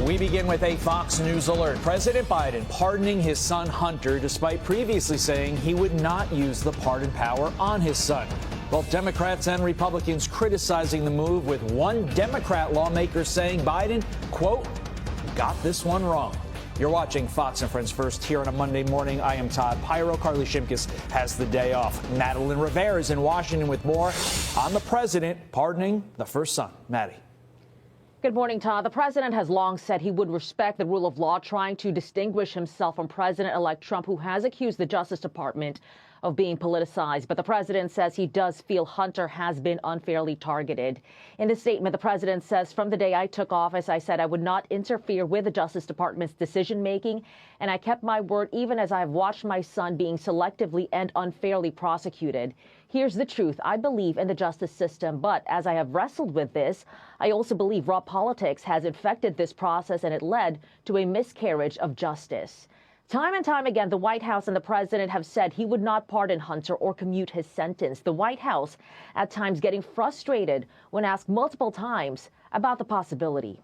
We begin with a Fox News alert. President Biden pardoning his son Hunter despite previously saying he would not use the pardon power on his son. Both Democrats and Republicans criticizing the move, with one Democrat lawmaker saying Biden, quote, got this one wrong. You're watching Fox and Friends First here on a Monday morning. I am Todd Pyro. Carly Shimkus has the day off. Madeline Rivera is in Washington with more on the president pardoning the first son. Maddie. Good morning, Todd. The president has long said he would respect the rule of law, trying to distinguish himself from President-elect Trump, who has accused the Justice Department of being politicized. But the president says he does feel Hunter has been unfairly targeted. In a statement, the president says, from the day I took office, I said I would not interfere with the Justice Department's decision making, and I kept my word even as I have watched my son being selectively and unfairly prosecuted. Here's the truth. I believe in the justice system, but as I have wrestled with this, I also believe raw politics has infected this process, and it led to a miscarriage of justice. Time and time again, the White House and the president have said he would not pardon Hunter or commute his sentence. The White House at times getting frustrated when asked multiple times about the possibility.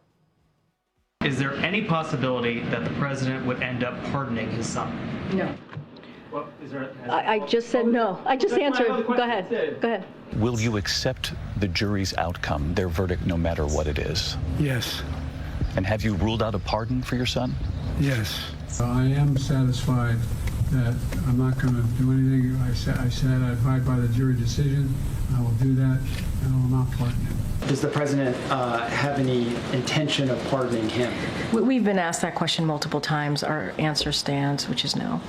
Is there any possibility that the president would end up pardoning his son? No. Well, I just said no. I just answered. Go ahead. Go ahead. Will you accept the jury's outcome, their verdict, no matter what it is? Yes. And have you ruled out a pardon for your son? Yes. I am satisfied that I'm not going to do anything. I said I abide by the jury decision. I will do that, and I will not pardon him. Does the president have any intention of pardoning him? We've been asked that question multiple times. Our answer stands, which is no.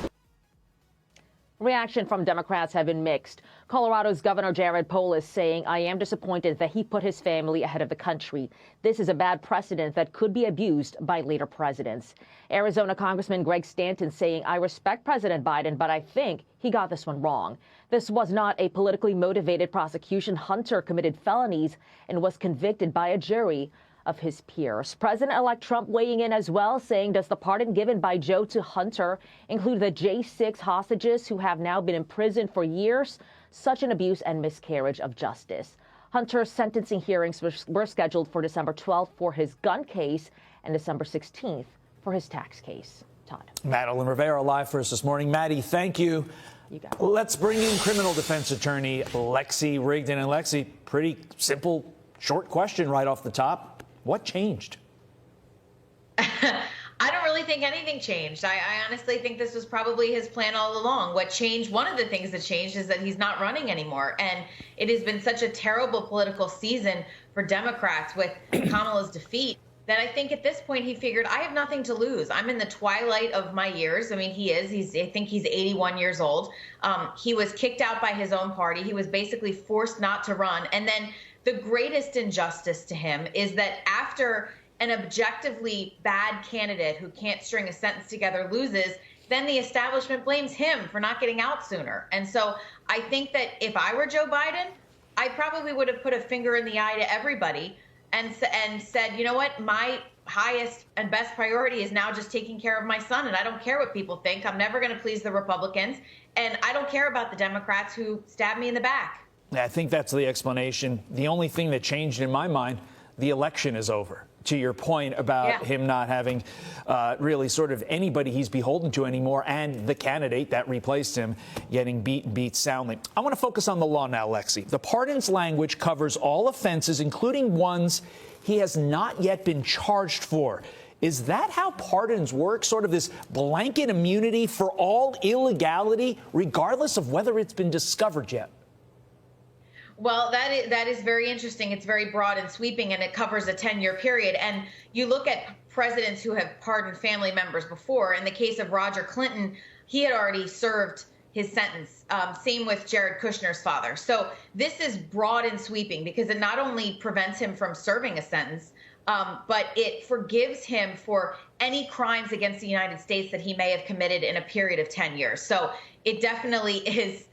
Reaction from Democrats have been mixed. Colorado's Governor Jared Polis saying, I am disappointed that he put his family ahead of the country. This is a bad precedent that could be abused by later presidents. Arizona Congressman Greg Stanton saying, I respect President Biden, but I think he got this one wrong. This was not a politically motivated prosecution. Hunter committed felonies and was convicted by a jury of his peers. President-elect Trump weighing in as well, saying, does the pardon given by Joe to Hunter include the J6 hostages who have now been in prison for years? Such an abuse and miscarriage of justice. Hunter's sentencing hearings were scheduled for December 12th for his gun case and December 16th for his tax case. Todd. Madeline Rivera live for us this morning. Maddie, thank you. You got it. Let's bring in criminal defense attorney Lexie Rigden. And Lexie, pretty simple, short question right off the top. What changed? I don't really think anything changed. I honestly think this was probably his plan all along. What changed, one of the things that changed is that he's not running anymore. And it has been such a terrible political season for Democrats with Kamala's defeat that I think at this point he figured, I have nothing to lose. I'm in the twilight of my years. I mean, I think he's 81 years old. He was kicked out by his own party. He was basically forced not to run. And then the greatest injustice to him is that after an objectively bad candidate who can't string a sentence together loses, then the establishment blames him for not getting out sooner. And so I think that if I were Joe Biden, I probably would have put a finger in the eye to everybody and said, you know what, my highest and best priority is now just taking care of my son. And I don't care what people think. I'm never going to please the Republicans. And I don't care about the Democrats who stabbed me in the back. I think that's the explanation. The only thing that changed in my mind, the election is over. To your point about him not having really sort of anybody he's beholden to anymore, and the candidate that replaced him getting beat soundly. I want to focus on the law now, Lexie. The pardons language covers all offenses, including ones he has not yet been charged for. Is that how pardons work? Sort of this blanket immunity for all illegality, regardless of whether it's been discovered yet? Well, that is very interesting. It's very broad and sweeping, and it covers a 10-year period. And you look at presidents who have pardoned family members before. In the case of Roger Clinton, he had already served his sentence. Same with Jared Kushner's father. So this is broad and sweeping because it not only prevents him from serving a sentence, but it forgives him for any crimes against the United States that he may have committed in a period of 10 years. So it definitely is.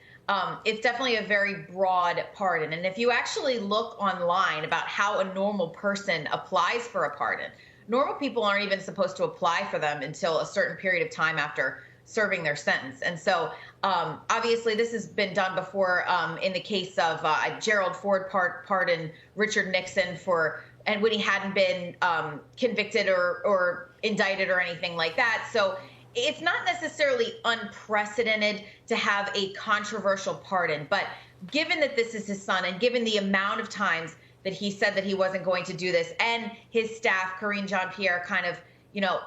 It's definitely a very broad pardon. And if you actually look online about how a normal person applies for a pardon, normal people aren't even supposed to apply for them until a certain period of time after serving their sentence. And so obviously this has been done before in the case of Gerald Ford pardoned Richard Nixon for and when he hadn't been convicted or indicted or anything like that. So it's not necessarily unprecedented to have a controversial pardon, but given that this is his son and given the amount of times that he said that he wasn't going to do this, and his staff, Karine Jean-Pierre, kind of,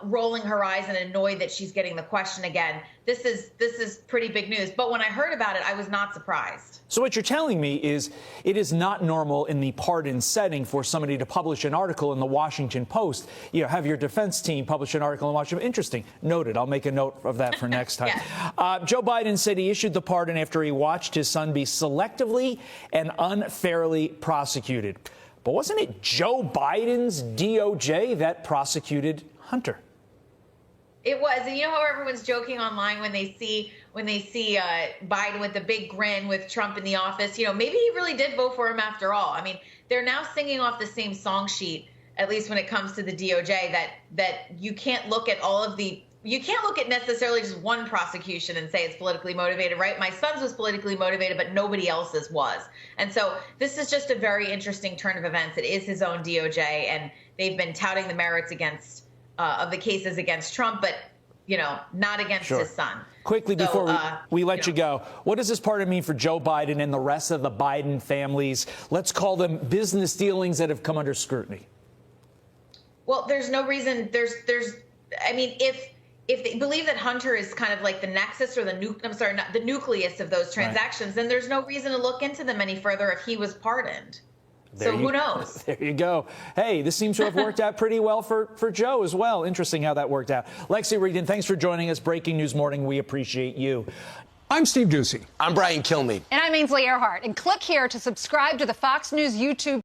rolling her eyes and annoyed that she's getting the question again. This is pretty big news. But when I heard about it, I was not surprised. So what you're telling me is it is not normal in the pardon setting for somebody to publish an article in the Washington Post, have your defense team publish an article in Washington. Interesting. Noted. I'll make a note of that for next time. Yeah. Joe Biden said he issued the pardon after he watched his son be selectively and unfairly prosecuted. But wasn't it Joe Biden's DOJ that prosecuted Hunter? It was. And you know how everyone's joking online when they see Biden with the big grin with Trump in the office? Maybe he really did vote for him after all. I mean, they're now singing off the same song sheet, at least when it comes to the DOJ, that you can't look at you can't look at necessarily just one prosecution and say it's politically motivated, right? My son's was politically motivated, but nobody else's was. And so this is just a very interesting turn of events. It is his own DOJ, and they've been touting the merits of the cases against Trump, but, not against his son. Quickly, before we let you go, what does this pardon mean for Joe Biden and the rest of the Biden families? Let's call them business dealings that have come under scrutiny. Well, there's no reason. If they believe that Hunter is kind of like the nexus or the nucleus of those transactions, then there's no reason to look into them any further if he was pardoned. Who knows? There you go. Hey, this seems to have worked out pretty well for Joe as well. Interesting how that worked out. Lexie Rigden, thanks for joining us. Breaking News Morning. We appreciate you. I'm Steve Doocy. I'm Brian Kilmeade. And I'm Ainsley Earhart. And click here to subscribe to the Fox News YouTube